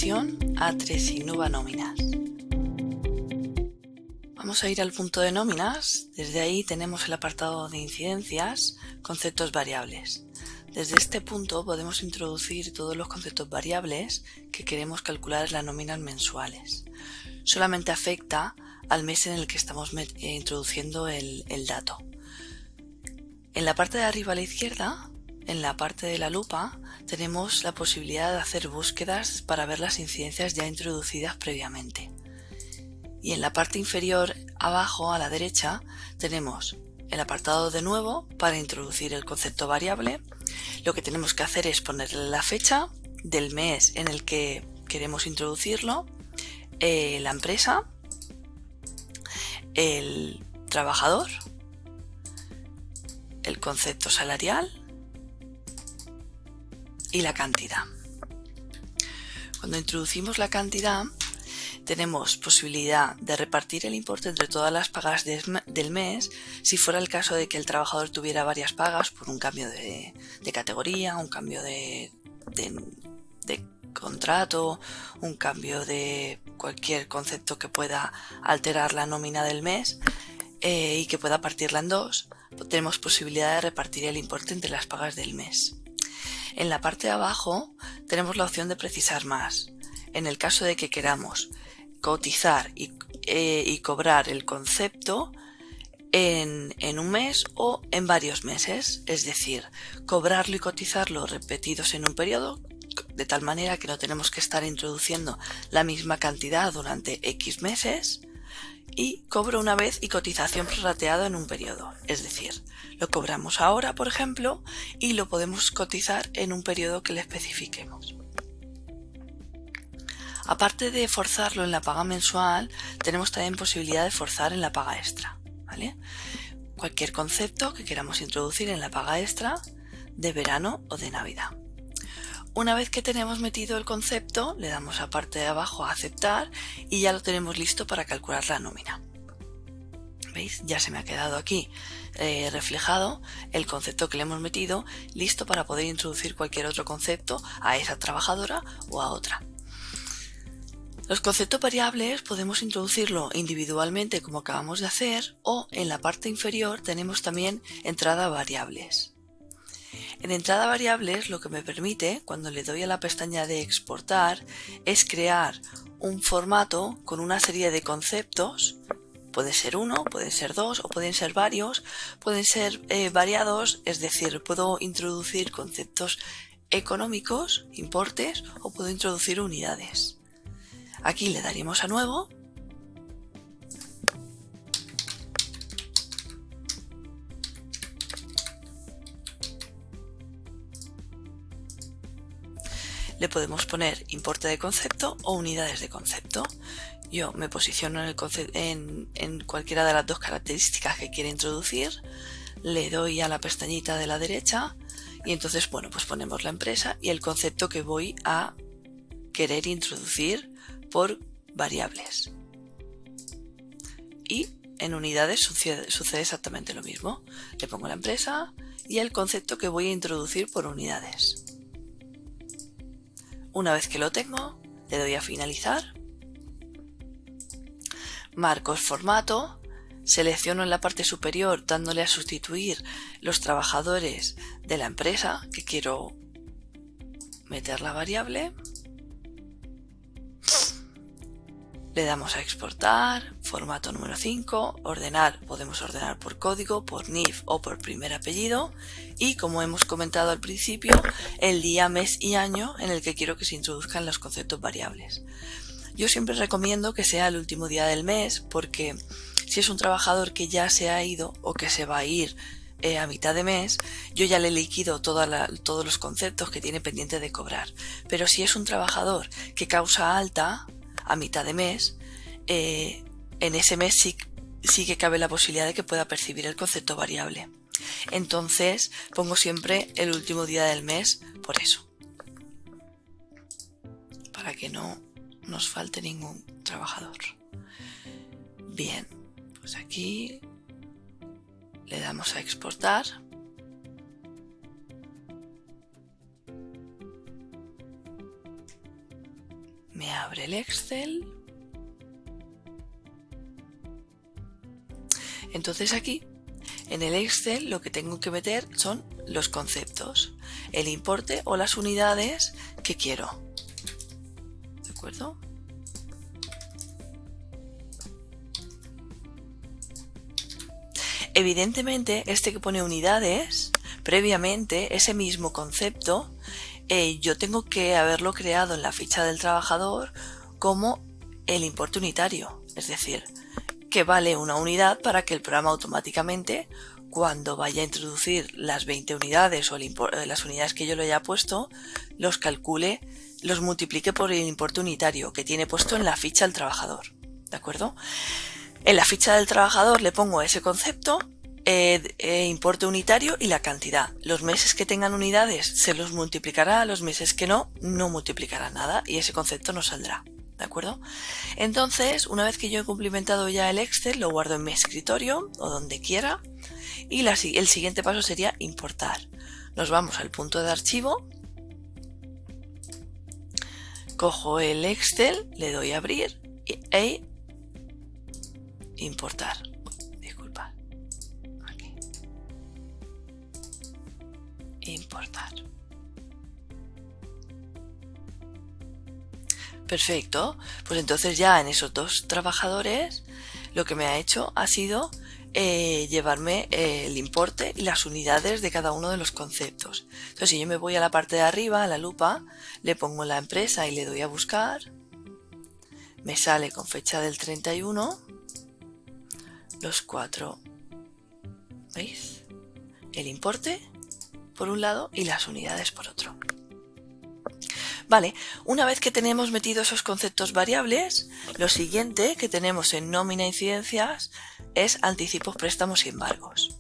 Introducción a 3 Innova Nóminas. Vamos a ir al punto de nóminas. Desde ahí tenemos el apartado de incidencias, conceptos variables. Desde este punto podemos introducir todos los conceptos variables que queremos calcular en las nóminas mensuales. Solamente afecta al mes en el que estamos introduciendo el dato. En la parte de arriba a la izquierda, en la parte de la lupa, tenemos la posibilidad de hacer búsquedas para ver las incidencias ya introducidas previamente. Y en la parte inferior abajo a la derecha tenemos el apartado de nuevo para introducir el concepto variable. Lo que tenemos que hacer es ponerle la fecha del mes en el que queremos introducirlo, la empresa, el trabajador, el concepto salarial y la cantidad. Cuando introducimos la cantidad, tenemos posibilidad de repartir el importe entre todas las pagas del mes si fuera el caso de que el trabajador tuviera varias pagas por un cambio de categoría, un cambio de contrato, un cambio de cualquier concepto que pueda alterar la nómina del mes y que pueda partirla en dos. Tenemos posibilidad de repartir el importe entre las pagas del mes. En la parte de abajo tenemos la opción de precisar más. En el caso de que queramos cotizar y cobrar el concepto en un mes o en varios meses, es decir, cobrarlo y cotizarlo repetidos en un periodo, de tal manera que no tenemos que estar introduciendo la misma cantidad durante X meses, y cobro una vez y cotización prorrateado en un periodo, es decir, lo cobramos ahora, por ejemplo, y lo podemos cotizar en un periodo que le especifiquemos. Aparte de forzarlo en la paga mensual, tenemos también posibilidad de forzar en la paga extra, ¿vale? Cualquier concepto que queramos introducir en la paga extra de verano o de Navidad. Una vez que tenemos metido el concepto, le damos a parte de abajo a aceptar y ya lo tenemos listo para calcular la nómina. ¿Veis? Ya se me ha quedado aquí reflejado el concepto que le hemos metido, listo para poder introducir cualquier otro concepto a esa trabajadora o a otra. Los conceptos variables podemos introducirlo individualmente como acabamos de hacer, o en la parte inferior tenemos también entrada variables. En entrada variables lo que me permite, cuando le doy a la pestaña de exportar, es crear un formato con una serie de conceptos. Puede ser uno, pueden ser dos o pueden ser varios, pueden ser variados, es decir, puedo introducir conceptos económicos, importes, o puedo introducir unidades. Aquí le daremos a nuevo. Le podemos poner importe de concepto o unidades de concepto. Yo me posiciono en cualquiera de las dos características que quiere introducir, le doy a la pestañita de la derecha y entonces, bueno, pues ponemos la empresa y el concepto que voy a querer introducir por variables. Y en unidades sucede exactamente lo mismo. Le pongo la empresa y el concepto que voy a introducir por unidades. Una vez que lo tengo, le doy a finalizar. Marco el formato, selecciono en la parte superior dándole a sustituir los trabajadores de la empresa que quiero meter la variable. Le damos a exportar, formato número 5, ordenar, podemos ordenar por código, por NIF o por primer apellido y, como hemos comentado al principio, el día, mes y año en el que quiero que se introduzcan los conceptos variables. Yo siempre recomiendo que sea el último día del mes porque si es un trabajador que ya se ha ido o que se va a ir a mitad de mes, yo ya le liquido todos los conceptos que tiene pendiente de cobrar. Pero si es un trabajador que causa alta a mitad de mes, en ese mes sí que cabe la posibilidad de que pueda percibir el concepto variable. Entonces pongo siempre el último día del mes por eso, para que no nos falte ningún trabajador. Bien, pues aquí le damos a exportar. me abre el Excel. Entonces aquí en el Excel lo que tengo que meter son los conceptos, el importe o las unidades que quiero. ¿De acuerdo? Evidentemente, este que pone unidades, previamente ese mismo concepto, yo tengo que haberlo creado en la ficha del trabajador como el importe unitario, es decir, que vale una unidad para que el programa automáticamente, cuando vaya a introducir las 20 unidades o las unidades que yo le haya puesto, los calcule, los multiplique por el importe unitario que tiene puesto en la ficha del trabajador. ¿De acuerdo? En la ficha del trabajador le pongo ese concepto, importe unitario y la cantidad. Los meses que tengan unidades se los multiplicará, los meses que no, no multiplicará nada y ese concepto no saldrá. ¿De acuerdo? Entonces, una vez que yo he cumplimentado ya el Excel, lo guardo en mi escritorio o donde quiera y el siguiente paso sería importar. Nos vamos al punto de archivo, cojo el Excel, le doy a abrir e importar. Disculpad. Aquí. Importar. Perfecto. Pues entonces ya en esos dos trabajadores lo que me ha hecho ha sido llevarme el importe y las unidades de cada uno de los conceptos. Entonces si yo me voy a la parte de arriba, a la lupa, le pongo la empresa y le doy a buscar, me sale con fecha del 31 los 4, ¿veis? El importe por un lado y las unidades por otro. Vale, una vez que tenemos metido esos conceptos variables, lo siguiente que tenemos en nómina incidencias es anticipos, préstamos y embargos.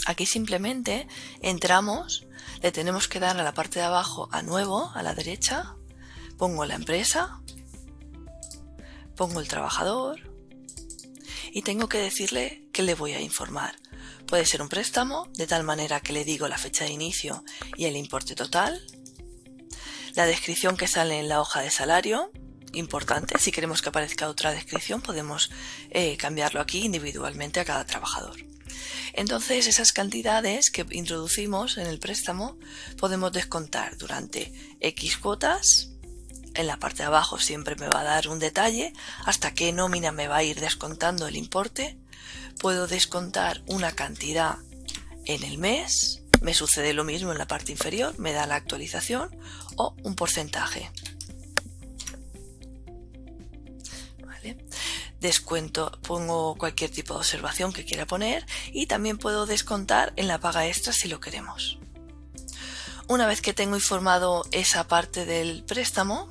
Aquí simplemente entramos, le tenemos que dar a la parte de abajo a nuevo, a la derecha, pongo la empresa, pongo el trabajador y tengo que decirle que le voy a informar. Puede ser un préstamo, de tal manera que le digo la fecha de inicio y el importe total. La descripción que sale en la hoja de salario, importante, si queremos que aparezca otra descripción podemos cambiarlo aquí individualmente a cada trabajador. Entonces esas cantidades que introducimos en el préstamo podemos descontar durante X cuotas. En la parte de abajo siempre me va a dar un detalle hasta qué nómina me va a ir descontando el importe. Puedo descontar una cantidad en el mes, me sucede lo mismo en la parte inferior, me da la actualización o un porcentaje. ¿Vale? Descuento, pongo cualquier tipo de observación que quiera poner y también puedo descontar en la paga extra si lo queremos. Una vez que tengo informado esa parte del préstamo,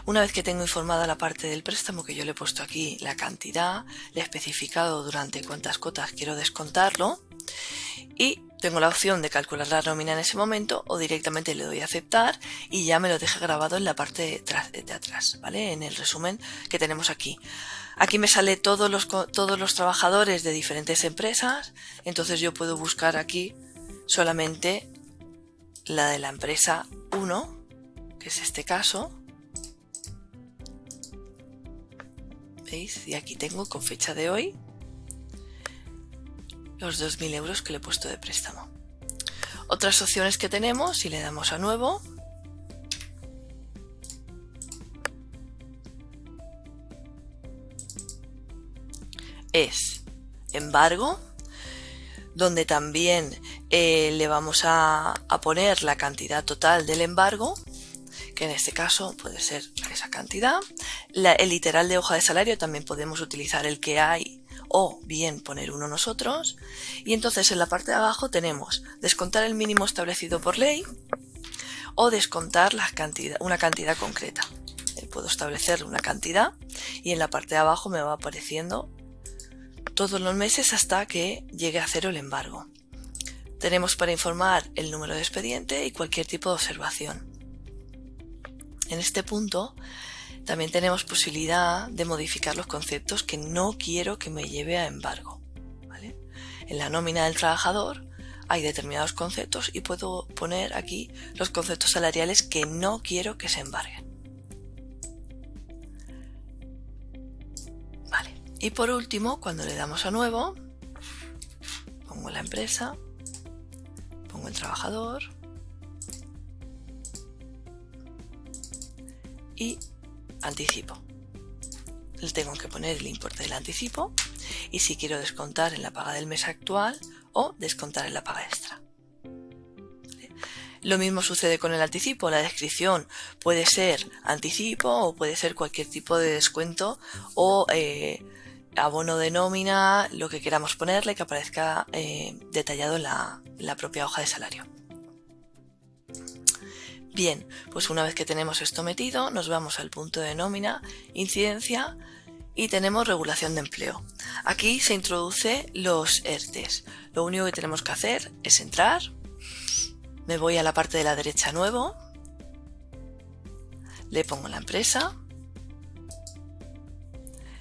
una vez que tengo informada la parte del préstamo, que yo le he puesto aquí la cantidad, le he especificado durante cuántas cuotas quiero descontarlo y tengo la opción de calcular la nómina en ese momento o directamente le doy a aceptar y ya me lo deja grabado en la parte de atrás, ¿vale? En el resumen que tenemos aquí. Aquí me sale todos los trabajadores de diferentes empresas, entonces yo puedo buscar aquí solamente la de la empresa 1, que es este caso. ¿Veis? Y aquí tengo con fecha de hoy los 2.000 euros que le he puesto de préstamo. Otras opciones que tenemos, si le damos a nuevo, es embargo, donde también le vamos a poner la cantidad total del embargo, que en este caso puede ser esa cantidad. El literal de hoja de salario también podemos utilizar el que hay o bien poner uno nosotros. Y entonces en la parte de abajo tenemos descontar el mínimo establecido por ley o descontar una cantidad concreta. Puedo establecer una cantidad y en la parte de abajo me va apareciendo todos los meses hasta que llegue a cero el embargo. Tenemos para informar el número de expediente y cualquier tipo de observación. En este punto también tenemos posibilidad de modificar los conceptos que no quiero que me lleve a embargo, ¿vale? en la nómina del trabajador hay determinados conceptos y puedo poner aquí los conceptos salariales que no quiero que se embarguen. Vale. Y por último, cuando le damos a nuevo, pongo la empresa, pongo el trabajador y anticipo. Le tengo que poner el importe del anticipo y si quiero descontar en la paga del mes actual o descontar en la paga extra. Lo mismo sucede con el anticipo. La descripción puede ser anticipo o puede ser cualquier tipo de descuento o abono de nómina, lo que queramos ponerle que aparezca detallado en la propia hoja de salario. Bien, pues una vez que tenemos esto metido, nos vamos al punto de nómina, incidencia y tenemos regulación de empleo. Aquí se introduce los ERTEs. Lo único que tenemos que hacer es entrar, me voy a la parte de la derecha nuevo, le pongo la empresa.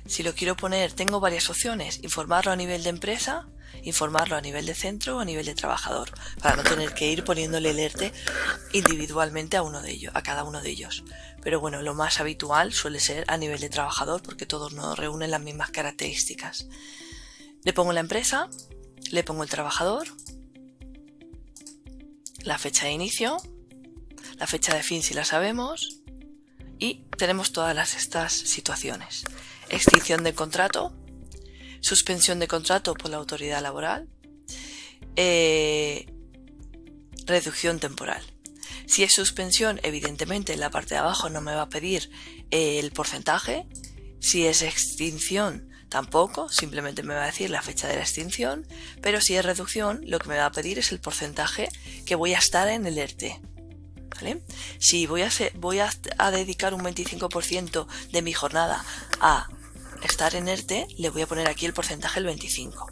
Si lo quiero poner, tengo varias opciones: informarlo a nivel de empresa, informarlo a nivel de centro o a nivel de trabajador, para no tener que ir poniéndole el ERTE individualmente a cada uno de ellos. Pero bueno, lo más habitual suele ser a nivel de trabajador porque todos nos reúnen las mismas características. Le pongo la empresa, le pongo el trabajador, la fecha de inicio, la fecha de fin si la sabemos y tenemos todas estas situaciones: extinción de contrato, suspensión de contrato por la autoridad laboral, reducción temporal. Si es suspensión, evidentemente en la parte de abajo no me va a pedir el porcentaje. Si es extinción, tampoco, simplemente me va a decir la fecha de la extinción. Pero si es reducción, lo que me va a pedir es el porcentaje que voy a estar en el ERTE. ¿Vale? Si voy a dedicar un 25% de mi jornada a estar en ERTE, le voy a poner aquí el porcentaje el 25.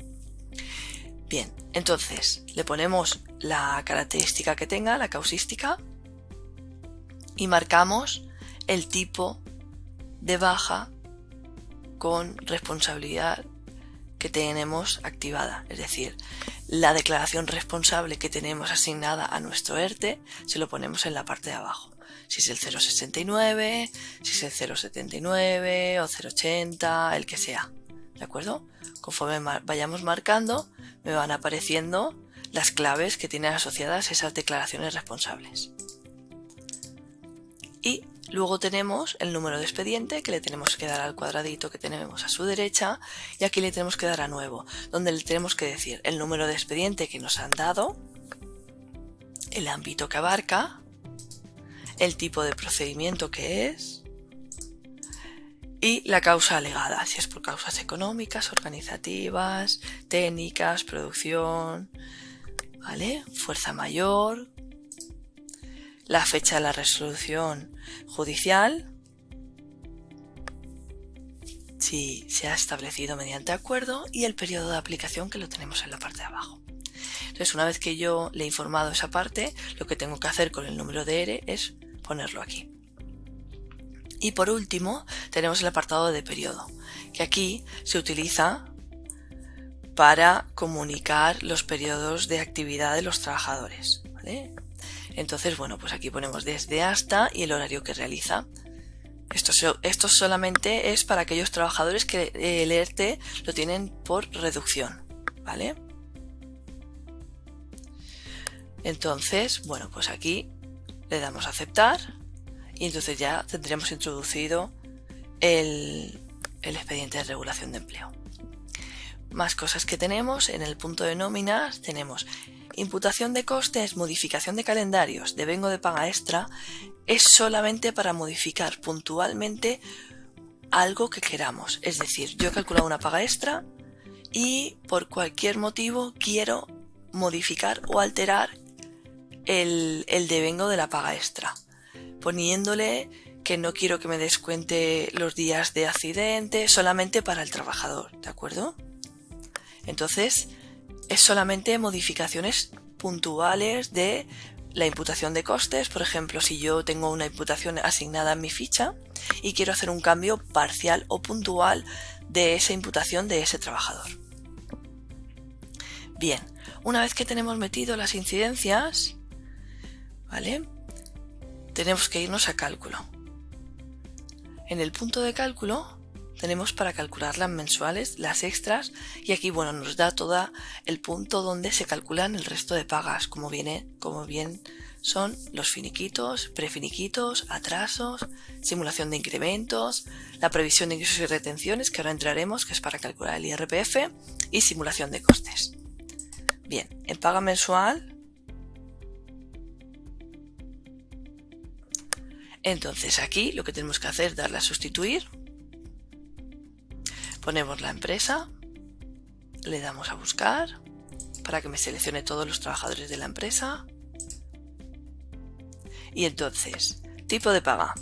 Bien, entonces le ponemos la característica que tenga, la causística, y marcamos el tipo de baja con responsabilidad que tenemos activada. Es decir, la declaración responsable que tenemos asignada a nuestro ERTE se lo ponemos en la parte de abajo. Si es el 0,69, si es el 0,79 o 0,80, el que sea. ¿De acuerdo? Conforme vayamos marcando, me van apareciendo las claves que tienen asociadas esas declaraciones responsables. Y luego tenemos el número de expediente, que le tenemos que dar al cuadradito que tenemos a su derecha, y aquí le tenemos que dar a nuevo, donde le tenemos que decir el número de expediente que nos han dado, el ámbito que abarca, el tipo de procedimiento que es y la causa alegada, si es por causas económicas, organizativas, técnicas, producción, ¿vale? Fuerza mayor, la fecha de la resolución judicial, si se ha establecido mediante acuerdo, y el periodo de aplicación, que lo tenemos en la parte de abajo. Entonces, una vez que yo le he informado esa parte, lo que tengo que hacer con el número de ERE es ponerlo aquí. Y por último, tenemos el apartado de periodo, que aquí se utiliza para comunicar los periodos de actividad de los trabajadores, ¿vale? Entonces, bueno, pues aquí ponemos desde hasta y el horario que realiza. Esto solamente es para aquellos trabajadores que el ERTE lo tienen por reducción, ¿vale? Entonces, bueno, pues aquí le damos a aceptar y entonces ya tendremos introducido el expediente de regulación de empleo. Más cosas que tenemos en el punto de nóminas: tenemos imputación de costes, modificación de calendarios, devengo de paga extra. Es solamente para modificar puntualmente algo que queramos. Es decir, yo he calculado una paga extra y por cualquier motivo quiero modificar o alterar el devengo de la paga extra, poniéndole que no quiero que me descuente los días de accidente, solamente para el trabajador, ¿de acuerdo? Entonces, es solamente modificaciones puntuales de la imputación de costes. Por ejemplo, si yo tengo una imputación asignada en mi ficha y quiero hacer un cambio parcial o puntual de esa imputación de ese trabajador. Bien, una vez que tenemos metido las incidencias, ¿vale? Tenemos que irnos a cálculo. En el punto de cálculo tenemos para calcular las mensuales, las extras, y aquí bueno, nos da todo el punto donde se calculan el resto de pagas, como bien son los finiquitos, prefiniquitos, atrasos, simulación de incrementos, la previsión de ingresos y retenciones, que ahora entraremos, que es para calcular el IRPF, y simulación de costes. Bien, en paga mensual, entonces aquí lo que tenemos que hacer es darle a sustituir, ponemos la empresa, le damos a buscar para que me seleccione todos los trabajadores de la empresa y entonces tipo de paga.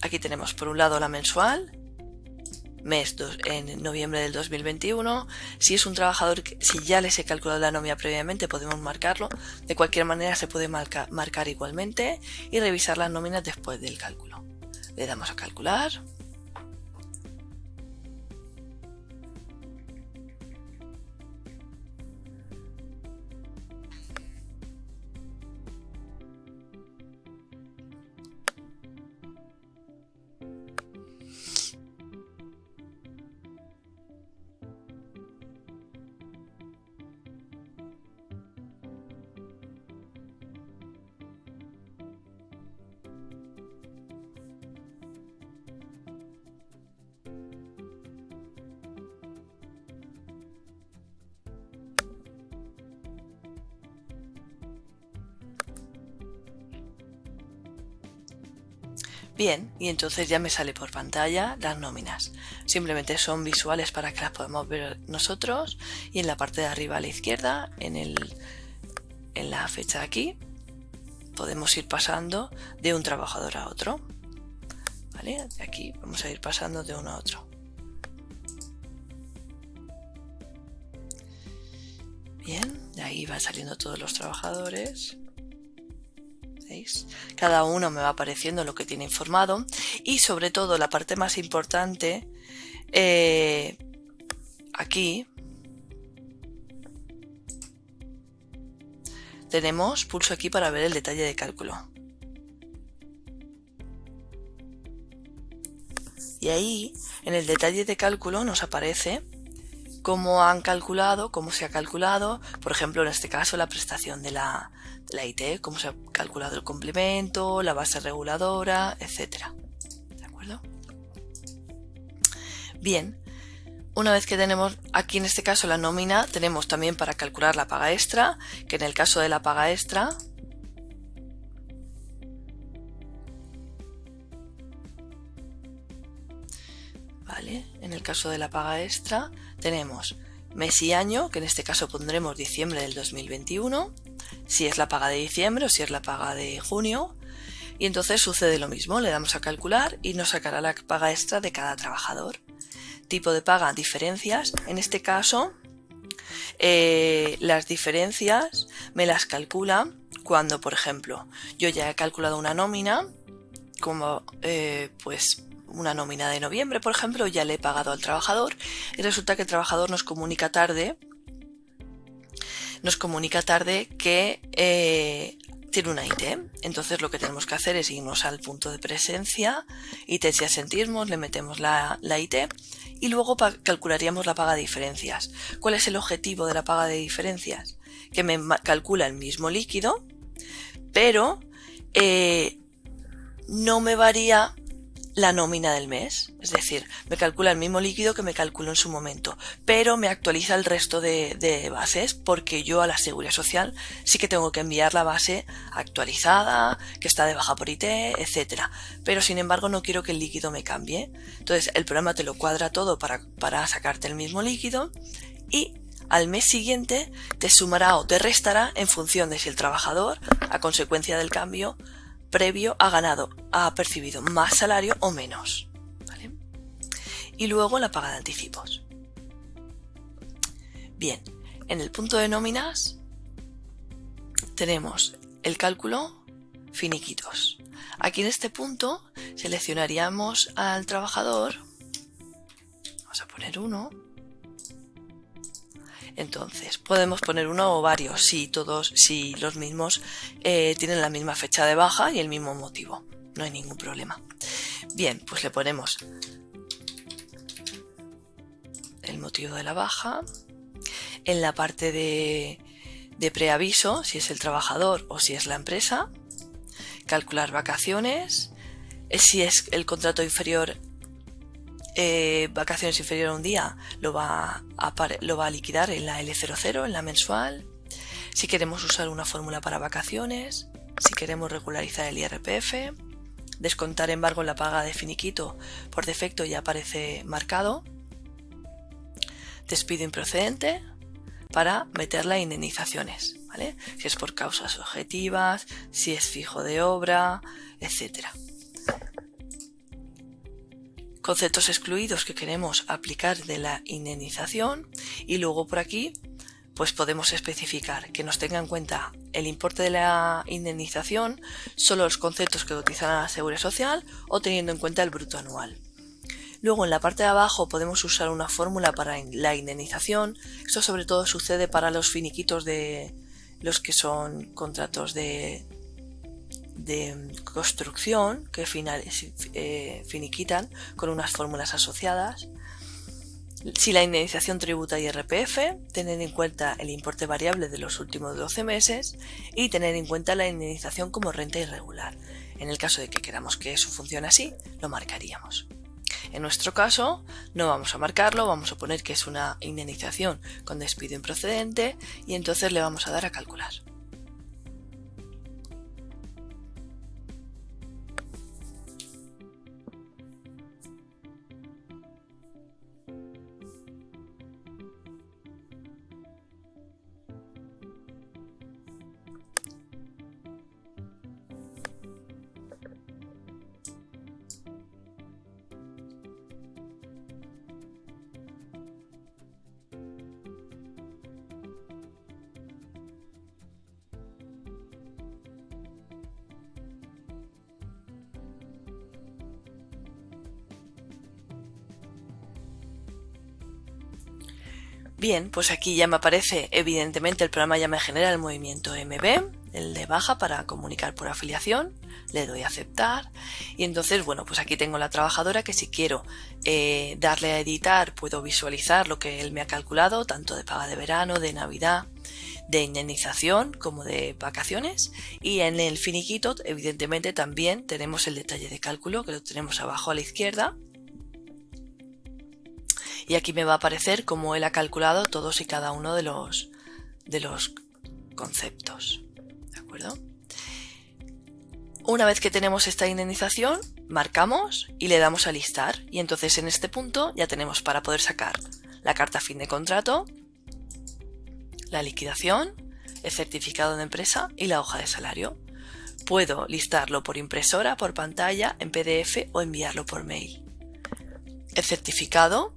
Aquí tenemos por un lado la mensual, en noviembre del 2021. Si es un trabajador, si ya les he calculado la nómina previamente, podemos marcarlo. De cualquier manera se puede marcar igualmente y revisar las nóminas después del cálculo. Le damos a calcular. Bien, y entonces ya me sale por pantalla las nóminas. Simplemente son visuales para que las podamos ver nosotros y en la parte de arriba a la izquierda, en la fecha de aquí, podemos ir pasando de un trabajador a otro. ¿Vale? De aquí vamos a ir pasando de uno a otro. Bien, de ahí van saliendo todos los trabajadores. ¿Veis? Cada uno me va apareciendo lo que tiene informado y sobre todo la parte más importante, aquí tenemos pulso aquí para ver el detalle de cálculo. Y ahí en el detalle de cálculo nos aparece cómo han calculado, cómo se ha calculado, por ejemplo en este caso la prestación de la IT, cómo se ha calculado el complemento, la base reguladora, etcétera. ¿De acuerdo? Bien, una vez que tenemos aquí en este caso la nómina, tenemos también para calcular la paga extra, que en el caso de la paga extra, ¿vale? En el caso de la paga extra tenemos mes y año, que en este caso pondremos diciembre del 2021, si es la paga de diciembre o si es la paga de junio, y entonces sucede lo mismo, le damos a calcular y nos sacará la paga extra de cada trabajador. Tipo de paga, diferencias, en este caso las diferencias me las calcula cuando, por ejemplo, yo ya he calculado una nómina, como pues una nómina de noviembre, por ejemplo, ya le he pagado al trabajador y resulta que el trabajador nos comunica tarde que tiene una IT. Entonces lo que tenemos que hacer es irnos al punto de presencia, IT si asentismos, le metemos la IT y luego calcularíamos la paga de diferencias. ¿Cuál es el objetivo de la paga de diferencias? Que me calcula el mismo líquido, pero no me varía la nómina del mes, es decir, me calcula el mismo líquido que me calculó en su momento, pero me actualiza el resto de bases porque yo a la Seguridad Social sí que tengo que enviar la base actualizada, que está de baja por IT, etcétera. Pero sin embargo no quiero que el líquido me cambie. Entonces el programa te lo cuadra todo para sacarte el mismo líquido y al mes siguiente te sumará o te restará en función de si el trabajador, a consecuencia del cambio previo, ha percibido más salario o menos, ¿vale? Y luego la paga de anticipos. Bien, en el punto de nóminas tenemos el cálculo finiquitos. Aquí en este punto seleccionaríamos al trabajador, vamos a poner 1. Entonces, podemos poner uno o varios si los mismos tienen la misma fecha de baja y el mismo motivo. No hay ningún problema. Bien, pues le ponemos el motivo de la baja. En la parte de preaviso, si es el trabajador o si es la empresa, calcular vacaciones. Si es el contrato inferior, vacaciones inferior a un día, lo va a liquidar en la L00, en la mensual. Si queremos usar una fórmula para vacaciones, si queremos regularizar el IRPF, descontar embargo en la paga de finiquito, por defecto ya aparece marcado. Despido improcedente, para meterla a indemnizaciones, ¿vale? Si es por causas objetivas, si es fijo de obra, etc. Conceptos excluidos que queremos aplicar de la indemnización, y luego por aquí pues podemos especificar que nos tenga en cuenta el importe de la indemnización, solo los conceptos que cotizan a la Seguridad Social o teniendo en cuenta el bruto anual. Luego en la parte de abajo podemos usar una fórmula para la indemnización. Esto sobre todo sucede para los finiquitos de los que son contratos de construcción que finiquitan con unas fórmulas asociadas. Si la indemnización tributa IRPF, tener en cuenta el importe variable de los últimos 12 meses y tener en cuenta la indemnización como renta irregular. En el caso de que queramos que eso funcione así, lo marcaríamos. En nuestro caso no vamos a marcarlo, vamos a poner que es una indemnización con despido improcedente y entonces le vamos a dar a calcular. Bien, pues aquí ya me aparece, evidentemente el programa ya me genera el movimiento MB, el de baja para comunicar por afiliación, le doy a aceptar y entonces, bueno, pues aquí tengo la trabajadora que si quiero darle a editar puedo visualizar lo que él me ha calculado, tanto de paga de verano, de Navidad, de indemnización como de vacaciones, y en el finiquito evidentemente también tenemos el detalle de cálculo que lo tenemos abajo a la izquierda. Y aquí me va a aparecer cómo él ha calculado todos y cada uno de los conceptos. ¿De acuerdo? Una vez que tenemos esta indemnización, marcamos y le damos a listar. Y entonces en este punto ya tenemos para poder sacar la carta fin de contrato, la liquidación, el certificado de empresa y la hoja de salario. Puedo listarlo por impresora, por pantalla, en PDF o enviarlo por mail. El certificado,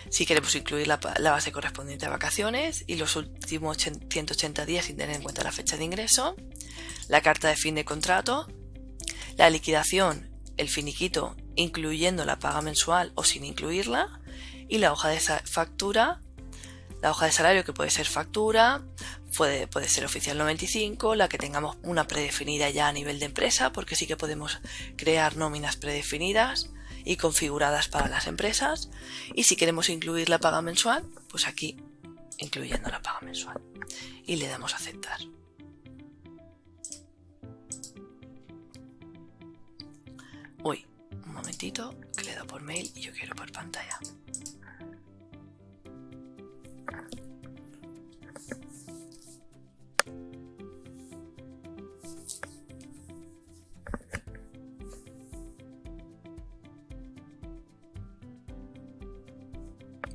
si queremos incluir la base correspondiente a vacaciones y los últimos 180 días sin tener en cuenta la fecha de ingreso, la carta de fin de contrato, la liquidación, el finiquito incluyendo la paga mensual o sin incluirla, y la hoja de factura, la hoja de salario que puede ser factura, puede ser oficial 95, la que tengamos una predefinida ya a nivel de empresa, porque sí que podemos crear nóminas predefinidas y configuradas para las empresas, y si queremos incluir la paga mensual, pues aquí incluyendo la paga mensual y le damos a aceptar. Uy, un momentito que le he dado por mail y yo quiero por pantalla.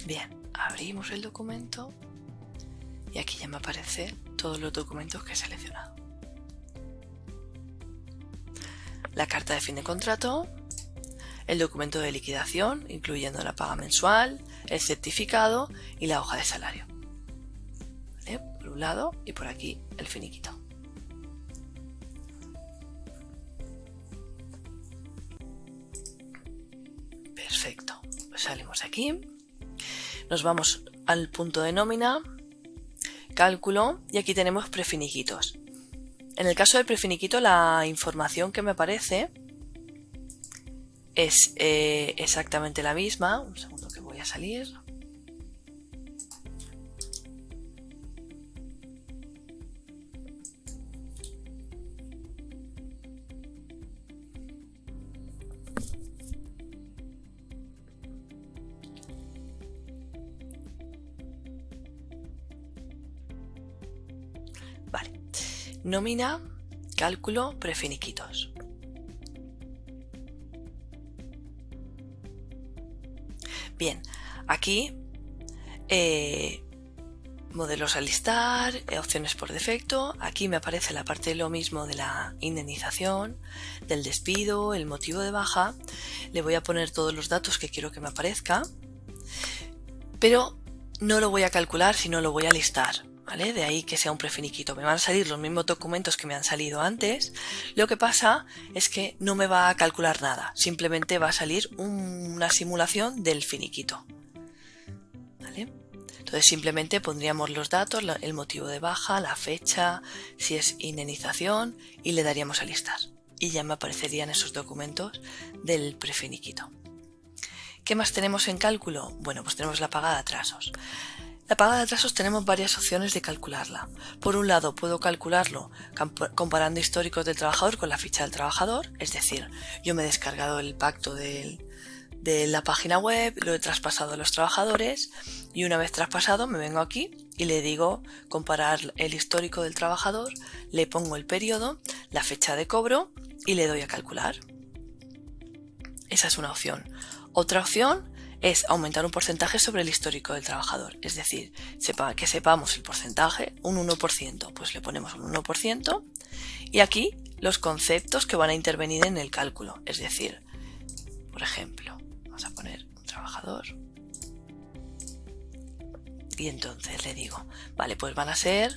Bien, abrimos el documento y aquí ya me aparecen todos los documentos que he seleccionado. La carta de fin de contrato, el documento de liquidación, incluyendo la paga mensual, el certificado y la hoja de salario. ¿Vale? Por un lado y por aquí el finiquito. Perfecto, pues salimos de aquí. Nos vamos al punto de nómina, cálculo, y aquí tenemos prefiniquitos. En el caso del prefiniquito, la información que me aparece es exactamente la misma. Un segundo que voy a salir. Vale. Nómina, cálculo, prefiniquitos. Bien, aquí modelos a listar, opciones por defecto. Aquí me aparece la parte de lo mismo de la indemnización, del despido, el motivo de baja. Le voy a poner todos los datos que quiero que me aparezca, pero no lo voy a calcular, sino lo voy a listar. ¿Vale? De ahí que sea un prefiniquito. Me van a salir los mismos documentos que me han salido antes. Lo que pasa es que no me va a calcular nada. Simplemente va a salir una simulación del finiquito. ¿Vale? Entonces simplemente pondríamos los datos, el motivo de baja, la fecha, si es indemnización, y le daríamos a listar. Y ya me aparecerían esos documentos del prefiniquito. ¿Qué más tenemos en cálculo? Bueno, pues tenemos la paga de atrasos. La paga de atrasos tenemos varias opciones de calcularla. Por un lado, puedo calcularlo comparando históricos del trabajador con la ficha del trabajador, es decir, yo me he descargado el pacto de la página web, lo he traspasado a los trabajadores y una vez traspasado me vengo aquí y le digo comparar el histórico del trabajador, le pongo el periodo, la fecha de cobro y le doy a calcular. Esa es una opción. Otra opción es aumentar un porcentaje sobre el histórico del trabajador, es decir, que sepamos el porcentaje, un 1%, pues le ponemos un 1% y aquí los conceptos que van a intervenir en el cálculo, es decir, por ejemplo, vamos a poner un trabajador y entonces le digo, vale, pues van a ser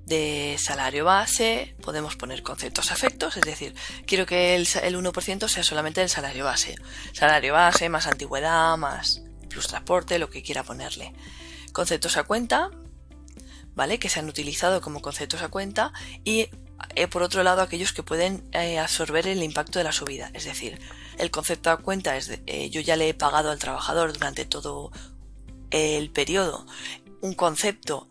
de salario base, podemos poner conceptos afectos, es decir, quiero que el 1% sea solamente el salario base más antigüedad, más plus transporte, lo que quiera ponerle. Conceptos a cuenta, ¿vale? Que se han utilizado como conceptos a cuenta y por otro lado aquellos que pueden absorber el impacto de la subida, es decir, el concepto a cuenta es yo ya le he pagado al trabajador durante todo el periodo un concepto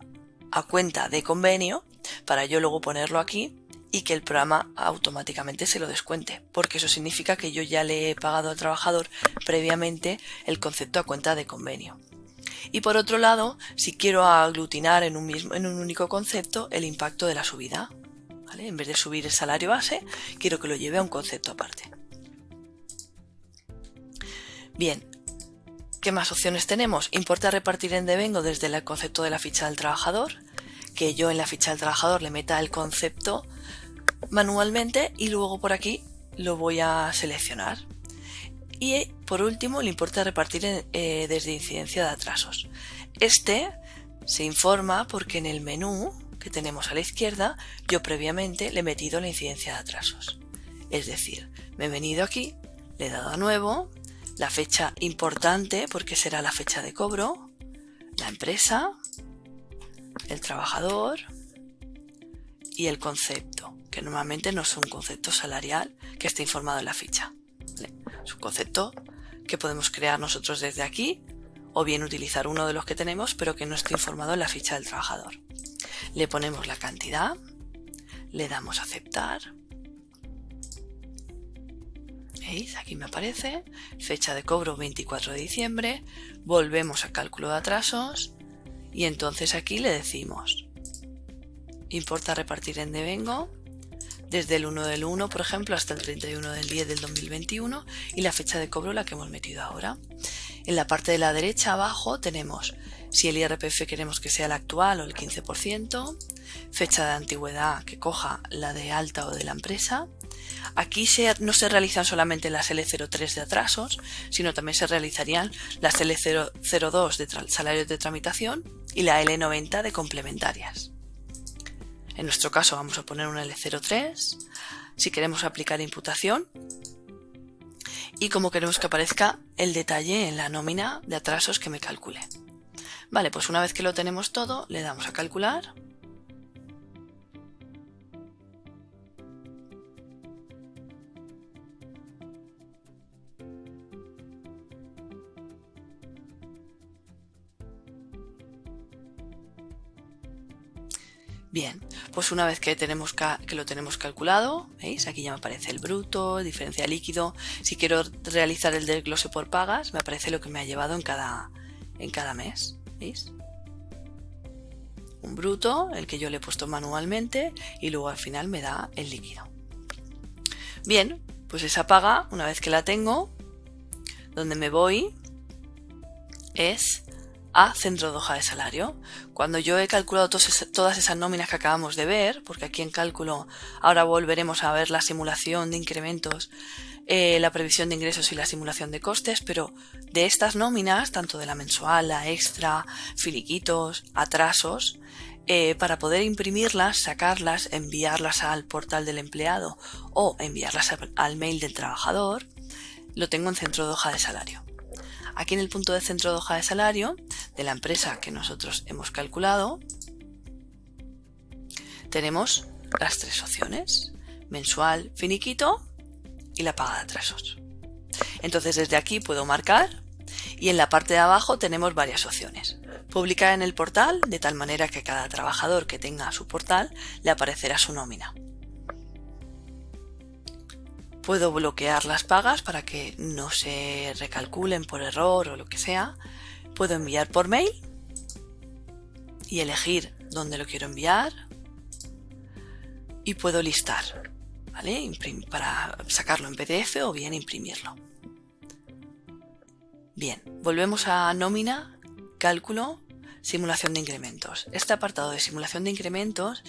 a cuenta de convenio para yo luego ponerlo aquí y que el programa automáticamente se lo descuente, porque eso significa que yo ya le he pagado al trabajador previamente el concepto a cuenta de convenio. Y por otro lado, si quiero aglutinar en un único concepto el impacto de la subida, ¿vale? En vez de subir el salario base, quiero que lo lleve a un concepto aparte. Bien, ¿qué más opciones tenemos? Importa repartir en devengo desde el concepto de la ficha del trabajador, que yo en la ficha del trabajador le meta el concepto manualmente y luego por aquí lo voy a seleccionar. Y por último, le importa repartir desde incidencia de atrasos. Este se informa porque en el menú que tenemos a la izquierda yo previamente le he metido la incidencia de atrasos. Es decir, me he venido aquí, le he dado a nuevo, la fecha importante porque será la fecha de cobro, la empresa, el trabajador y el concepto, que normalmente no es un concepto salarial que esté informado en la ficha. ¿Vale? Es un concepto que podemos crear nosotros desde aquí o bien utilizar uno de los que tenemos pero que no esté informado en la ficha del trabajador. Le ponemos la cantidad, le damos a aceptar. ¿Veis? Aquí me aparece fecha de cobro 24 de diciembre, volvemos a cálculo de atrasos y entonces aquí le decimos importa repartir en devengo desde el 1 del 1, por ejemplo, hasta el 31 del 10 del 2021 y la fecha de cobro la que hemos metido ahora. En la parte de la derecha abajo tenemos si el IRPF queremos que sea el actual o el 15%, fecha de antigüedad que coja la de alta o de la empresa. Aquí no se realizan solamente las L03 de atrasos, sino también se realizarían las L002 de salarios de tramitación y la L90 de complementarias. En nuestro caso vamos a poner una L03 si queremos aplicar imputación y como queremos que aparezca el detalle en la nómina de atrasos que me calcule. Vale, pues una vez que lo tenemos todo, le damos a calcular. Bien, pues una vez que lo tenemos calculado, ¿veis? Aquí ya me aparece el bruto, diferencia líquido. Si quiero realizar el desglose por pagas, me aparece lo que me ha llevado en cada mes, ¿veis? Un bruto, el que yo le he puesto manualmente, y luego al final me da el líquido. Bien, pues esa paga, una vez que la tengo, donde me voy es a centro de hoja de salario. Cuando yo he calculado todas esas nóminas que acabamos de ver, porque aquí en cálculo ahora volveremos a ver la simulación de incrementos, la previsión de ingresos y la simulación de costes, pero de estas nóminas, tanto de la mensual, la extra, finiquitos, atrasos, para poder imprimirlas, sacarlas, enviarlas al portal del empleado o enviarlas al mail del trabajador, lo tengo en centro de hoja de salario. Aquí en el punto de centro de hoja de salario de la empresa que nosotros hemos calculado, tenemos las tres opciones: mensual, finiquito y la paga de atrasos. Entonces desde aquí puedo marcar y en la parte de abajo tenemos varias opciones. Publicar en el portal de tal manera que cada trabajador que tenga su portal le aparecerá su nómina. Puedo bloquear las pagas para que no se recalculen por error o lo que sea. Puedo enviar por mail y elegir dónde lo quiero enviar. Y puedo listar, ¿vale? Para sacarlo en PDF o bien imprimirlo. Bien, volvemos a nómina, cálculo, simulación de incrementos. Este apartado de simulación de incrementos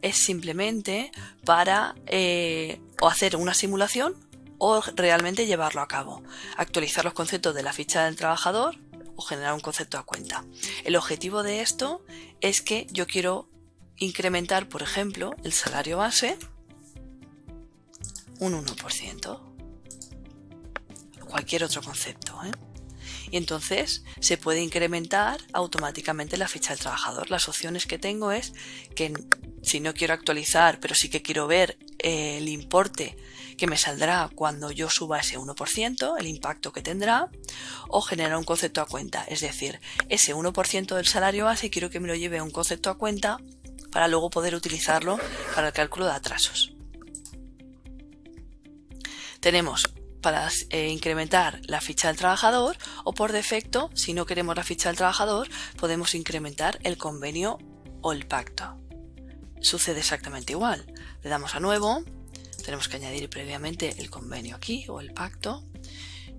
es simplemente para o hacer una simulación o realmente llevarlo a cabo. Actualizar los conceptos de la ficha del trabajador o generar un concepto a cuenta. El objetivo de esto es que yo quiero incrementar, por ejemplo, el salario base un 1%. O cualquier otro concepto, Y entonces se puede incrementar automáticamente la ficha del trabajador. Las opciones que tengo es que si no quiero actualizar, pero sí que quiero ver el importe que me saldrá cuando yo suba ese 1%, el impacto que tendrá, o generar un concepto a cuenta. Es decir, ese 1% del salario base quiero que me lo lleve a un concepto a cuenta para luego poder utilizarlo para el cálculo de atrasos. Tenemos para incrementar la ficha del trabajador o por defecto, si no queremos la ficha del trabajador, podemos incrementar el convenio o el pacto. Sucede exactamente igual. Le damos a nuevo, tenemos que añadir previamente el convenio aquí o el pacto.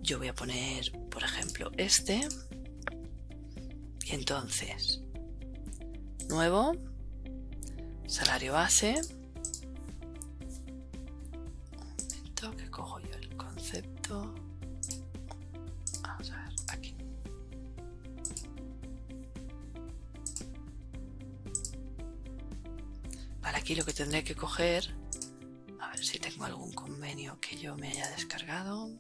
Yo voy a poner, por ejemplo, este. Y entonces, nuevo, salario base. Un momento que cojo yo el concepto. Vamos a ver, aquí. Vale, aquí lo que tendré que coger, a ver si tengo algún convenio que yo me haya descargado.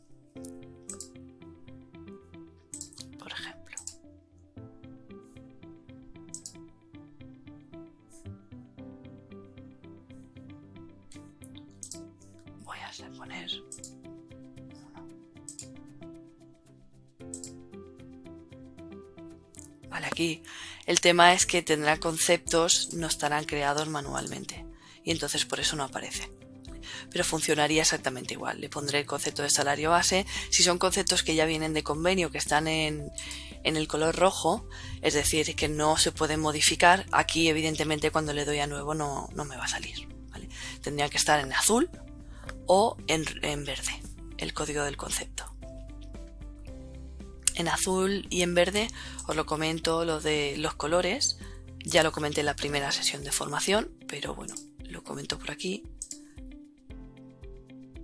Por ejemplo. Voy a poner uno. Vale, aquí el tema es que tendrá conceptos, no estarán creados manualmente y entonces por eso no aparece. Pero funcionaría exactamente igual. Le pondré el concepto de salario base. Si son conceptos que ya vienen de convenio, que están en el color rojo, es decir, que no se pueden modificar, aquí evidentemente cuando le doy a nuevo no me va a salir, ¿vale? Tendría que estar en azul o en verde, el código del concepto. En azul y en verde os lo comento, lo de los colores, ya lo comenté en la primera sesión de formación, pero bueno, lo comento por aquí.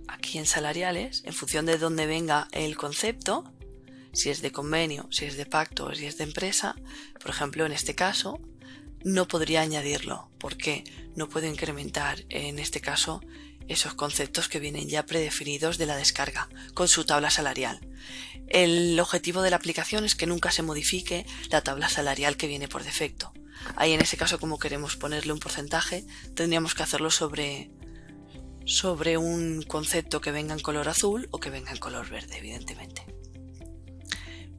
Aquí en salariales, en función de dónde venga el concepto, si es de convenio, si es de pacto o si es de empresa, por ejemplo en este caso, no podría añadirlo porque no puedo incrementar en este caso esos conceptos que vienen ya predefinidos de la descarga con su tabla salarial. El objetivo de la aplicación es que nunca se modifique la tabla salarial que viene por defecto. Ahí en ese caso, como queremos ponerle un porcentaje, tendríamos que hacerlo sobre un concepto que venga en color azul o que venga en color verde, evidentemente.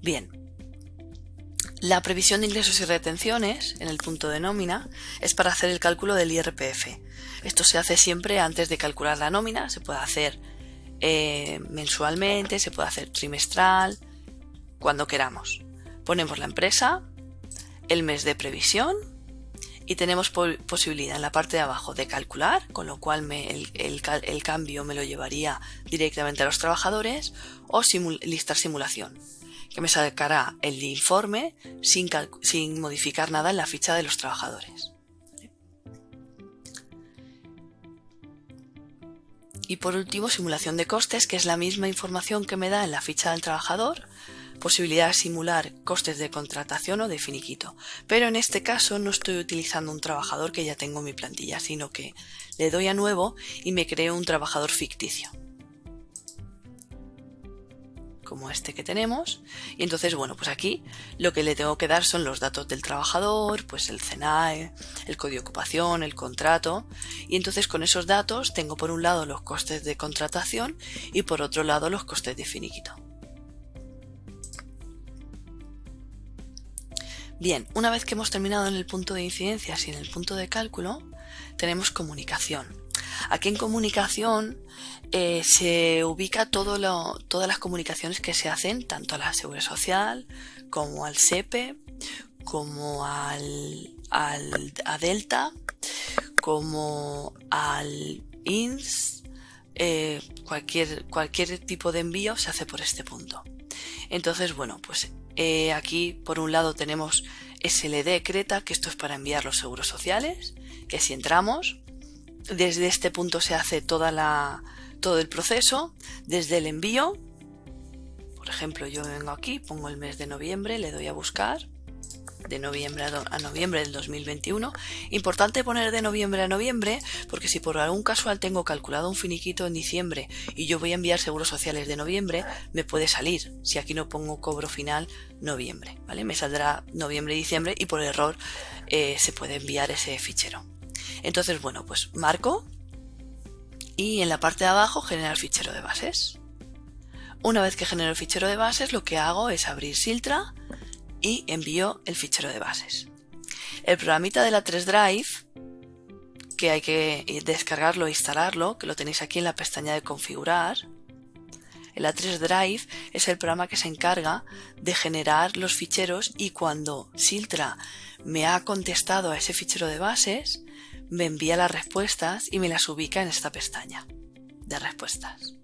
Bien, la previsión de ingresos y retenciones en el punto de nómina es para hacer el cálculo del IRPF. Esto se hace siempre antes de calcular la nómina, se puede hacer mensualmente, se puede hacer trimestral, cuando queramos. Ponemos la empresa, el mes de previsión y tenemos posibilidad en la parte de abajo de calcular, con lo cual el cambio me lo llevaría directamente a los trabajadores, o listar simulación, que me sacará el informe sin modificar nada en la ficha de los trabajadores. Y por último, simulación de costes, que es la misma información que me da en la ficha del trabajador, posibilidad de simular costes de contratación o de finiquito. Pero en este caso no estoy utilizando un trabajador que ya tengo en mi plantilla, sino que le doy a nuevo y me creo un trabajador ficticio, como este que tenemos. Y entonces, bueno, pues aquí lo que le tengo que dar son los datos del trabajador, pues el CNAE, el código de ocupación, el contrato, y entonces con esos datos tengo por un lado los costes de contratación y por otro lado los costes de finiquito. Bien, una vez que hemos terminado en el punto de incidencias y en el punto de cálculo, tenemos comunicación. Aquí en comunicación se ubica todas las comunicaciones que se hacen tanto a la Seguridad Social como al SEPE, como a Delta, como al INS. Cualquier tipo de envío se hace por este punto. Entonces, bueno, pues aquí por un lado tenemos SLD Creta, que esto es para enviar los seguros sociales, que si entramos, desde este punto se hace todo el proceso, desde el envío. Por ejemplo, yo vengo aquí, pongo el mes de noviembre, le doy a buscar, de noviembre a noviembre del 2021. Importante poner de noviembre a noviembre, porque si por algún casual tengo calculado un finiquito en diciembre y yo voy a enviar seguros sociales de noviembre, me puede salir, si aquí no pongo cobro final noviembre, ¿vale? Me saldrá noviembre y diciembre y por error se puede enviar ese fichero. Entonces, bueno, pues marco y en la parte de abajo generar fichero de bases. Una vez que genero el fichero de bases, lo que hago es abrir Siltra y envío el fichero de bases. El programita de la 3 Drive, que hay que descargarlo e instalarlo, que lo tenéis aquí en la pestaña de configurar. El A3 Drive es el programa que se encarga de generar los ficheros y cuando Siltra me ha contestado a ese fichero de bases, me envía las respuestas y me las ubica en esta pestaña de respuestas.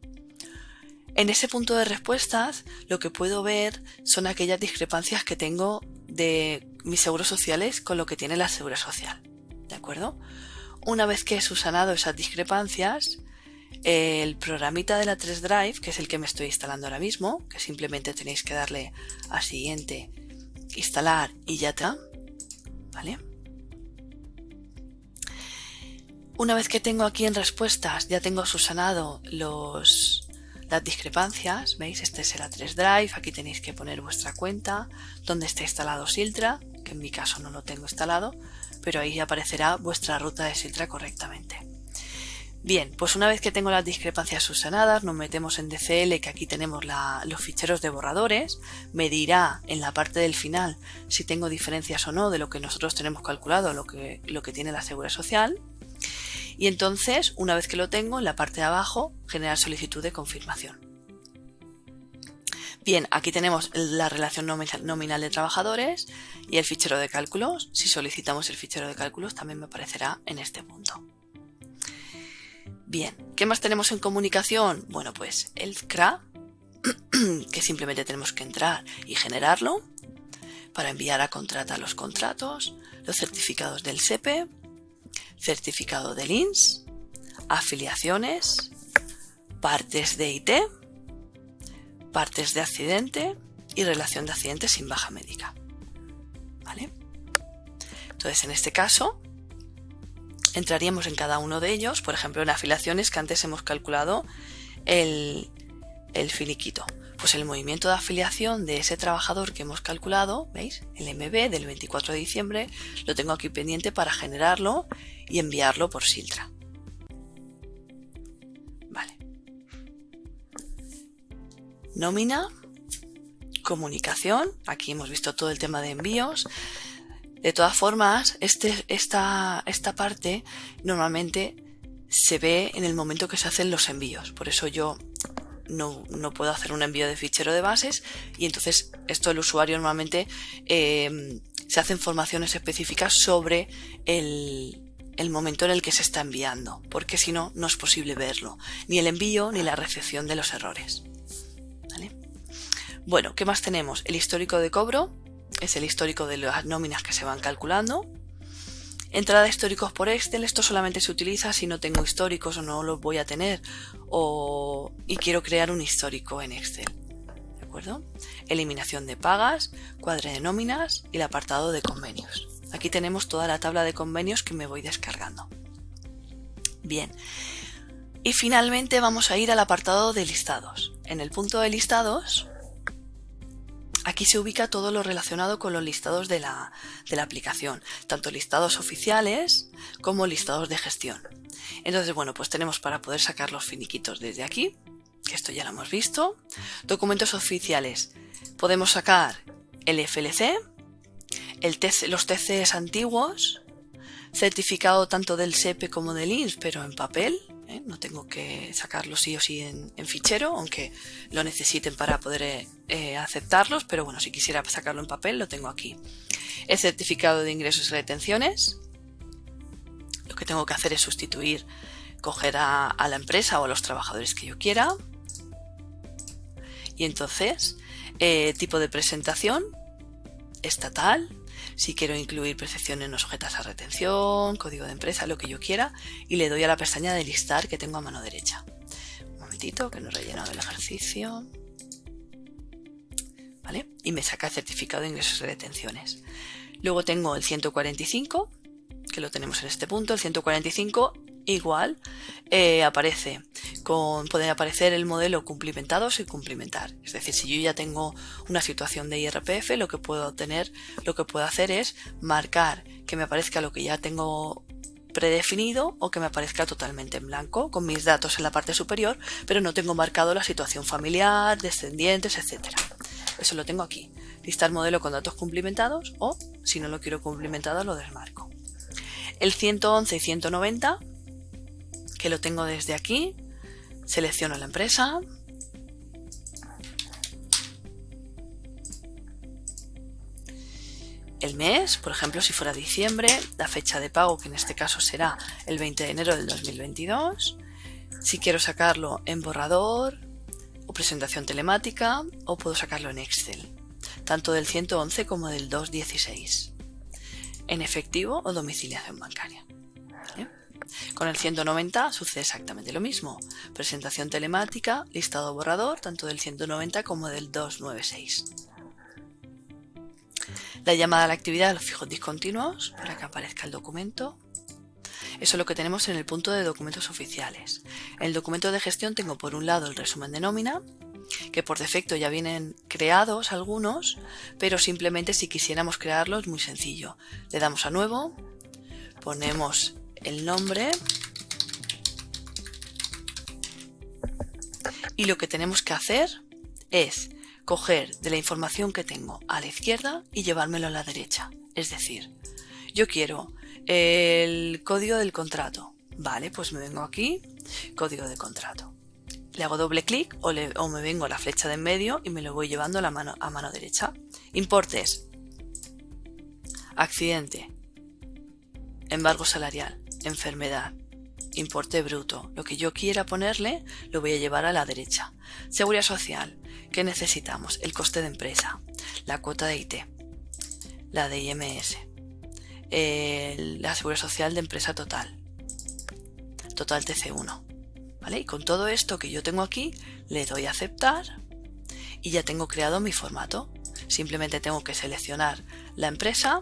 En ese punto de respuestas lo que puedo ver son aquellas discrepancias que tengo de mis seguros sociales con lo que tiene la Seguridad Social, ¿de acuerdo? Una vez que he subsanado esas discrepancias, el programita de la 3 Drive, que es el que me estoy instalando ahora mismo, que simplemente tenéis que darle a siguiente, instalar y ya está, ¿vale? Una vez que tengo aquí en respuestas, ya tengo subsanado las discrepancias, ¿veis? Este es el A3 Drive, aquí tenéis que poner vuestra cuenta, donde está instalado Siltra, que en mi caso no lo tengo instalado, pero ahí aparecerá vuestra ruta de Siltra correctamente. Bien, pues una vez que tengo las discrepancias subsanadas, nos metemos en DCL, que aquí tenemos los ficheros de borradores, me dirá en la parte del final si tengo diferencias o no de lo que nosotros tenemos calculado, lo que tiene la Seguridad Social. Y entonces, una vez que lo tengo, en la parte de abajo, generar solicitud de confirmación. Bien, aquí tenemos la relación nominal de trabajadores y el fichero de cálculos. Si solicitamos el fichero de cálculos, también me aparecerá en este punto. Bien, ¿qué más tenemos en comunicación? Bueno, pues el CRA, que simplemente tenemos que entrar y generarlo para enviar a Contrata los contratos, los certificados del SEPE, certificado del INS, afiliaciones, partes de IT, partes de accidente y relación de accidente sin baja médica, ¿vale? Entonces, en este caso, entraríamos en cada uno de ellos, por ejemplo en afiliaciones, que antes hemos calculado el finiquito. Pues el movimiento de afiliación de ese trabajador que hemos calculado, ¿veis? El MB del 24 de diciembre, lo tengo aquí pendiente para generarlo y enviarlo por Siltra. Vale. Nómina, comunicación, aquí hemos visto todo el tema de envíos. De todas formas, esta parte normalmente se ve en el momento que se hacen los envíos. Por eso yo no puedo hacer un envío de fichero de bases, y entonces esto el usuario normalmente se hacen formaciones específicas sobre el momento en el que se está enviando, porque si no, no es posible verlo, ni el envío ni la recepción de los errores. ¿Vale? Bueno, ¿qué más tenemos? El histórico de cobro es el histórico de las nóminas que se van calculando. Entrada de históricos por Excel, esto solamente se utiliza si no tengo históricos o no los voy a tener y quiero crear un histórico en Excel. ¿De acuerdo? Eliminación de pagas, cuadro de nóminas y el apartado de convenios. Aquí tenemos toda la tabla de convenios que me voy descargando. Bien. Y finalmente vamos a ir al apartado de listados. En el punto de listados, aquí se ubica todo lo relacionado con los listados de la aplicación, tanto listados oficiales como listados de gestión. Entonces, bueno, pues tenemos para poder sacar los finiquitos desde aquí, que esto ya lo hemos visto. Documentos oficiales. Podemos sacar el FLC, los TCs antiguos, certificado tanto del SEPE como del INS, pero en papel. No tengo que sacarlo sí o sí en fichero, aunque lo necesiten para poder aceptarlos, pero bueno, si quisiera sacarlo en papel lo tengo aquí. El certificado de ingresos y retenciones. Lo que tengo que hacer es sustituir, coger a la empresa o a los trabajadores que yo quiera. Y entonces, tipo de presentación, estatal. Si quiero incluir percepciones no sujetas a retención, código de empresa, lo que yo quiera, y le doy a la pestaña de listar que tengo a mano derecha. Un momentito, que no he rellenado el ejercicio. ¿Vale? Y me saca el certificado de ingresos y retenciones. Luego tengo el 145, que lo tenemos en este punto. El 145 igual puede aparecer el modelo cumplimentado sin cumplimentar. Es decir, si yo ya tengo una situación de IRPF, lo que puedo hacer es marcar que me aparezca lo que ya tengo predefinido o que me aparezca totalmente en blanco con mis datos en la parte superior, pero no tengo marcado la situación familiar, descendientes, etcétera. Eso lo tengo aquí. Listar modelo con datos cumplimentados, o si no lo quiero cumplimentado lo desmarco. El 111 y 190, que lo tengo desde aquí, selecciono la empresa, el mes, por ejemplo si fuera diciembre, la fecha de pago, que en este caso será el 20 de enero del 2022, si quiero sacarlo en borrador o presentación telemática, o puedo sacarlo en Excel, tanto del 111 como del 216, en efectivo o domiciliación bancaria. ¿Vale? Con el 190 sucede exactamente lo mismo. Presentación telemática, listado borrador, tanto del 190 como del 296. La llamada a la actividad de los fijos discontinuos, para que aparezca el documento. Eso es lo que tenemos en el punto de documentos oficiales. En el documento de gestión tengo por un lado el resumen de nómina, que por defecto ya vienen creados algunos, pero simplemente si quisiéramos crearlos, muy sencillo. Le damos a nuevo, ponemos el nombre y lo que tenemos que hacer es coger de la información que tengo a la izquierda y llevármelo a la derecha. Es decir, yo quiero el código del contrato. Vale, pues me vengo aquí, código de contrato. Le hago doble clic o me vengo a la flecha de en medio y me lo voy llevando a mano derecha. Importes. Accidente. Embargo salarial. Enfermedad. Importe bruto. Lo que yo quiera ponerle lo voy a llevar a la derecha. Seguridad social. ¿Qué necesitamos? El coste de empresa. La cuota de IT. La de IMS. La seguridad social de empresa total. Total TC1. ¿Vale? Y con todo esto que yo tengo aquí, le doy a aceptar y ya tengo creado mi formato. Simplemente tengo que seleccionar la empresa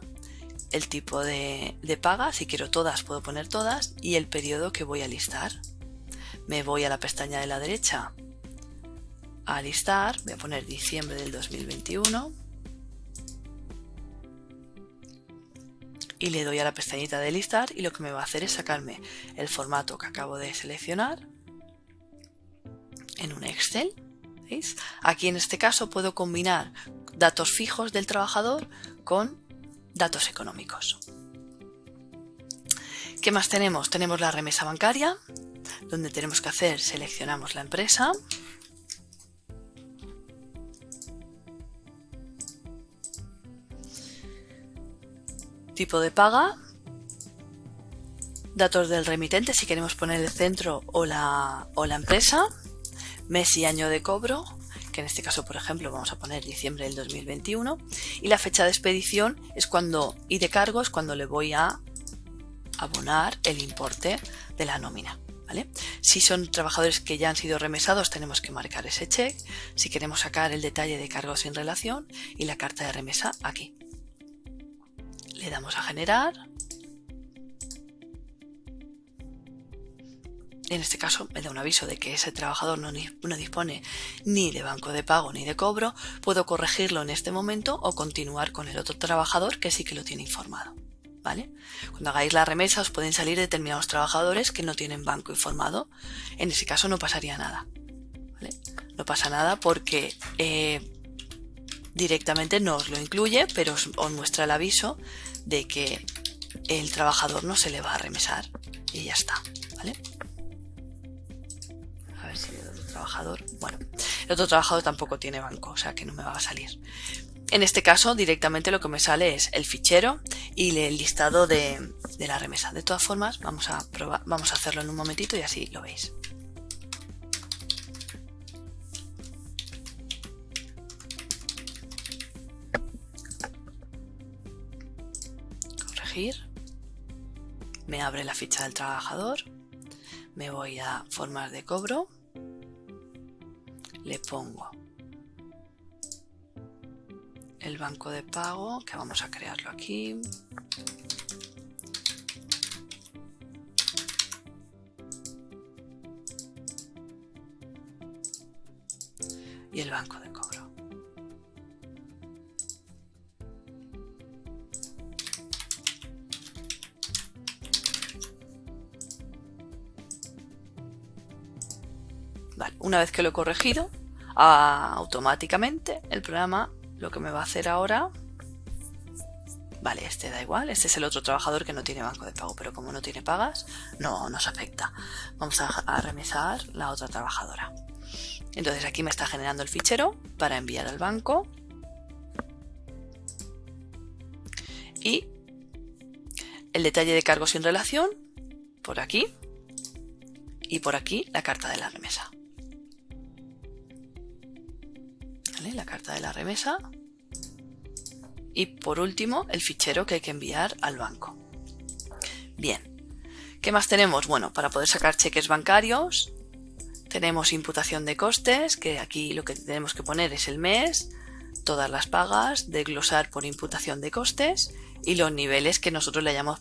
el tipo de paga, si quiero todas puedo poner todas, y el periodo que voy a listar. Me voy a la pestaña de la derecha a listar, voy a poner diciembre del 2021 y le doy a la pestañita de listar, y lo que me va a hacer es sacarme el formato que acabo de seleccionar en un Excel. ¿Veis? Aquí en este caso puedo combinar datos fijos del trabajador con datos económicos. ¿Qué más tenemos? Tenemos la remesa bancaria, donde tenemos que hacer, seleccionamos la empresa, tipo de paga, datos del remitente si queremos poner el centro o la empresa, mes y año de cobro, que en este caso por ejemplo vamos a poner diciembre del 2021, y la fecha de expedición es cuando, y de cargo es cuando le voy a abonar el importe de la nómina. ¿Vale? Si son trabajadores que ya han sido remesados, tenemos que marcar ese check. Si queremos sacar el detalle de cargos sin relación y la carta de remesa aquí, le damos a generar. En este caso me da un aviso de que ese trabajador no dispone ni de banco de pago ni de cobro. Puedo corregirlo en este momento o continuar con el otro trabajador que sí que lo tiene informado. ¿Vale? Cuando hagáis la remesa os pueden salir determinados trabajadores que no tienen banco informado. En ese caso no pasaría nada. ¿Vale? No pasa nada porque directamente no os lo incluye, pero os muestra el aviso de que el trabajador no se le va a remesar y ya está. ¿Vale? A ver si el otro trabajador... Bueno, el otro trabajador tampoco tiene banco, o sea que no me va a salir. En este caso directamente lo que me sale es el fichero y el listado de la remesa. De todas formas vamos a hacerlo en un momentito y así lo veis. Corregir. Me abre la ficha del trabajador. Me voy a formas de cobro. Le pongo el banco de pago, que vamos a crearlo aquí. Y el banco de cobro. Vale, una vez que lo he corregido, automáticamente el programa lo que me va a hacer ahora... Vale, este da igual, este es el otro trabajador que no tiene banco de pago, pero como no tiene pagas, no nos afecta. Vamos a remesar la otra trabajadora. Entonces aquí me está generando el fichero para enviar al banco. Y el detalle de cargo sin relación, por aquí. Y por aquí la carta de la remesa. ¿Vale? La carta de la remesa. Y por último, el fichero que hay que enviar al banco. Bien. ¿Qué más tenemos? Bueno, para poder sacar cheques bancarios, tenemos imputación de costes, que aquí lo que tenemos que poner es el mes, todas las pagas, desglosar por imputación de costes y los niveles que nosotros le hayamos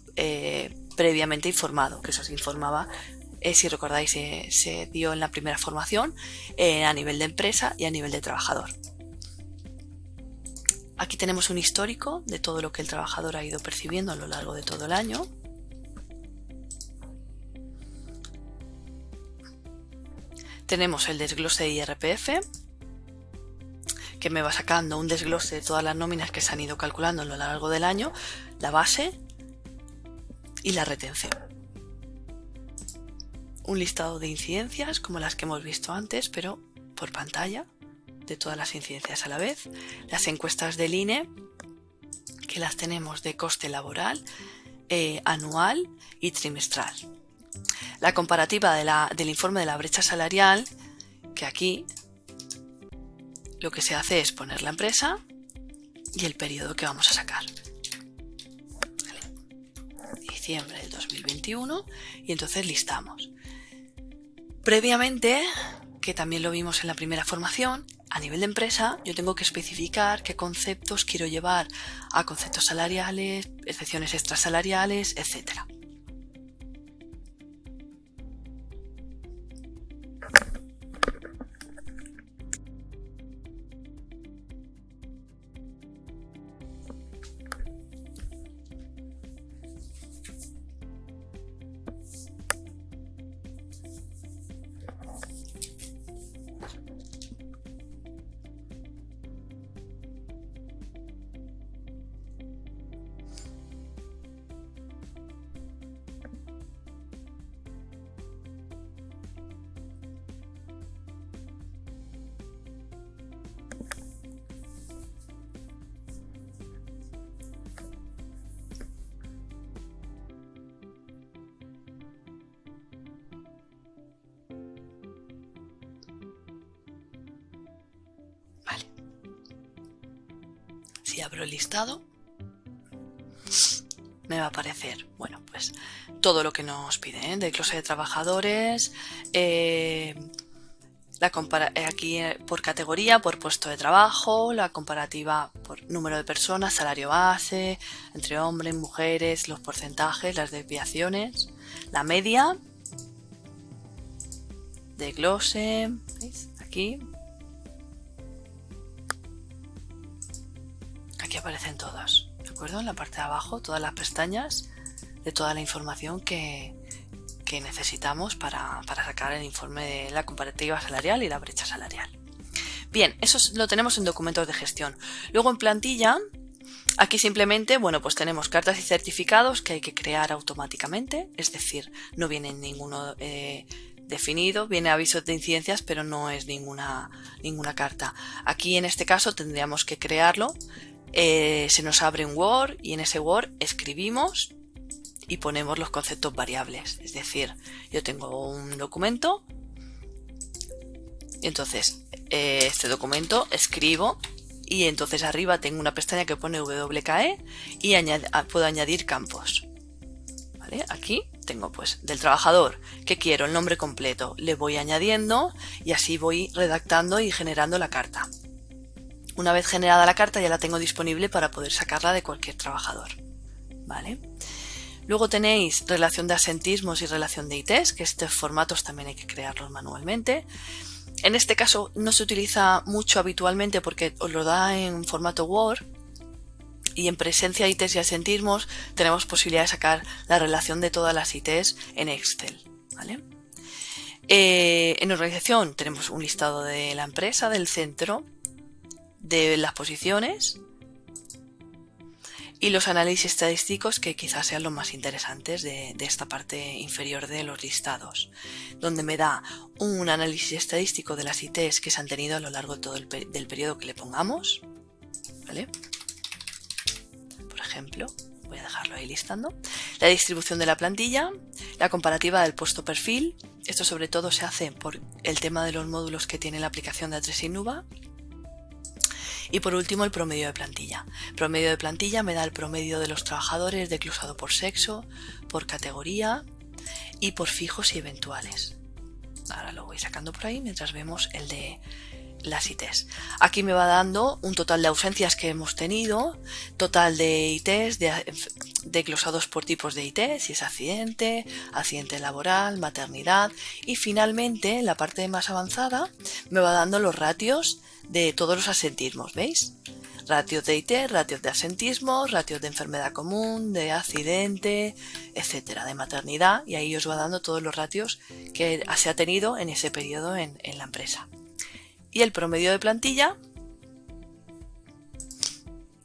previamente informado, que eso se informaba, si recordáis, se dio en la primera formación a nivel de empresa y a nivel de trabajador. Aquí tenemos un histórico de todo lo que el trabajador ha ido percibiendo a lo largo de todo el año. Tenemos el desglose IRPF, que me va sacando un desglose de todas las nóminas que se han ido calculando a lo largo del año, la base y la retención. Un listado de incidencias como las que hemos visto antes, pero por pantalla, de todas las incidencias a la vez. Las encuestas del INE, que las tenemos de coste laboral, anual y trimestral. La comparativa del informe de la brecha salarial, que aquí lo que se hace es poner la empresa y el periodo que vamos a sacar. ¿Vale? Diciembre del 2021 y entonces listamos. Previamente, que también lo vimos en la primera formación, a nivel de empresa yo tengo que especificar qué conceptos quiero llevar a conceptos salariales, excepciones extrasalariales, etcétera. Vale. Si abro el listado, me va a aparecer, bueno, pues todo lo que nos piden, de clase de trabajadores, aquí por categoría, por puesto de trabajo, la comparativa por número de personas, salario base, entre hombres, mujeres, los porcentajes, las desviaciones, la media, desglose, ¿veis? Aquí aparecen todos, ¿de acuerdo? En la parte de abajo, todas las pestañas de toda la información que necesitamos para sacar el informe de la comparativa salarial y la brecha salarial. Bien, eso lo tenemos en documentos de gestión. Luego en plantilla, aquí simplemente, bueno, pues tenemos cartas y certificados que hay que crear automáticamente, es decir, no viene ninguno definido, viene avisos de incidencias, pero no es ninguna carta. Aquí en este caso tendríamos que crearlo, se nos abre un Word y en ese Word escribimos y ponemos los conceptos variables, es decir, yo tengo un documento y entonces este documento escribo y entonces arriba tengo una pestaña que pone WKE y puedo añadir campos. ¿Vale? Aquí tengo pues del trabajador que quiero el nombre completo, le voy añadiendo y así voy redactando y generando la carta. Una vez generada la carta ya la tengo disponible para poder sacarla de cualquier trabajador. ¿Vale? Luego tenéis relación de asentismos y relación de ITs, que estos formatos también hay que crearlos manualmente. En este caso no se utiliza mucho habitualmente porque os lo da en formato Word y en presencia ITs y asentismos tenemos posibilidad de sacar la relación de todas las ITs en Excel. ¿Vale? En organización tenemos un listado de la empresa, del centro, de las posiciones y los análisis estadísticos que quizás sean los más interesantes de esta parte inferior de los listados, donde me da un análisis estadístico de las ITs que se han tenido a lo largo de todo del periodo que le pongamos. ¿Vale? Por ejemplo, voy a dejarlo ahí listando. La distribución de la plantilla, la comparativa del puesto perfil, esto sobre todo se hace por el tema de los módulos que tiene la aplicación de A3 Innova. Y por último el promedio de plantilla. Promedio de plantilla me da el promedio de los trabajadores desglosado por sexo, por categoría y por fijos y eventuales. Ahora lo voy sacando por ahí mientras vemos el de las ITs. Aquí me va dando un total de ausencias que hemos tenido, total de ITs desglosados por tipos de IT, si es accidente, accidente laboral, maternidad y finalmente en la parte más avanzada me va dando los ratios de todos los asentismos, ¿veis? Ratios de IT, ratios de asentismo, ratios de enfermedad común, de accidente, etcétera, de maternidad, y ahí os va dando todos los ratios que se ha tenido en ese periodo en la empresa. Y el promedio de plantilla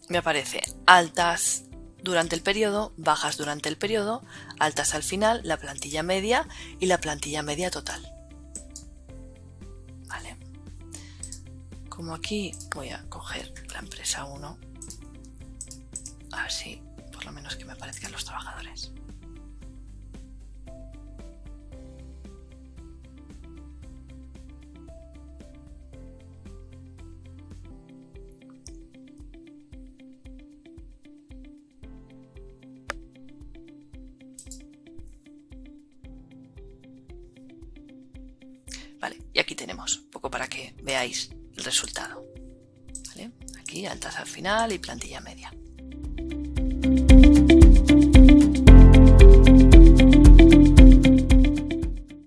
me aparece altas durante el periodo, bajas durante el periodo, altas al final, la plantilla media y la plantilla media total. Vale. Como aquí voy a coger la empresa 1, a ver si por lo menos que me aparezcan los trabajadores. Vale, y aquí tenemos, un poco para que veáis el resultado. ¿Vale? Aquí altas al final y plantilla media.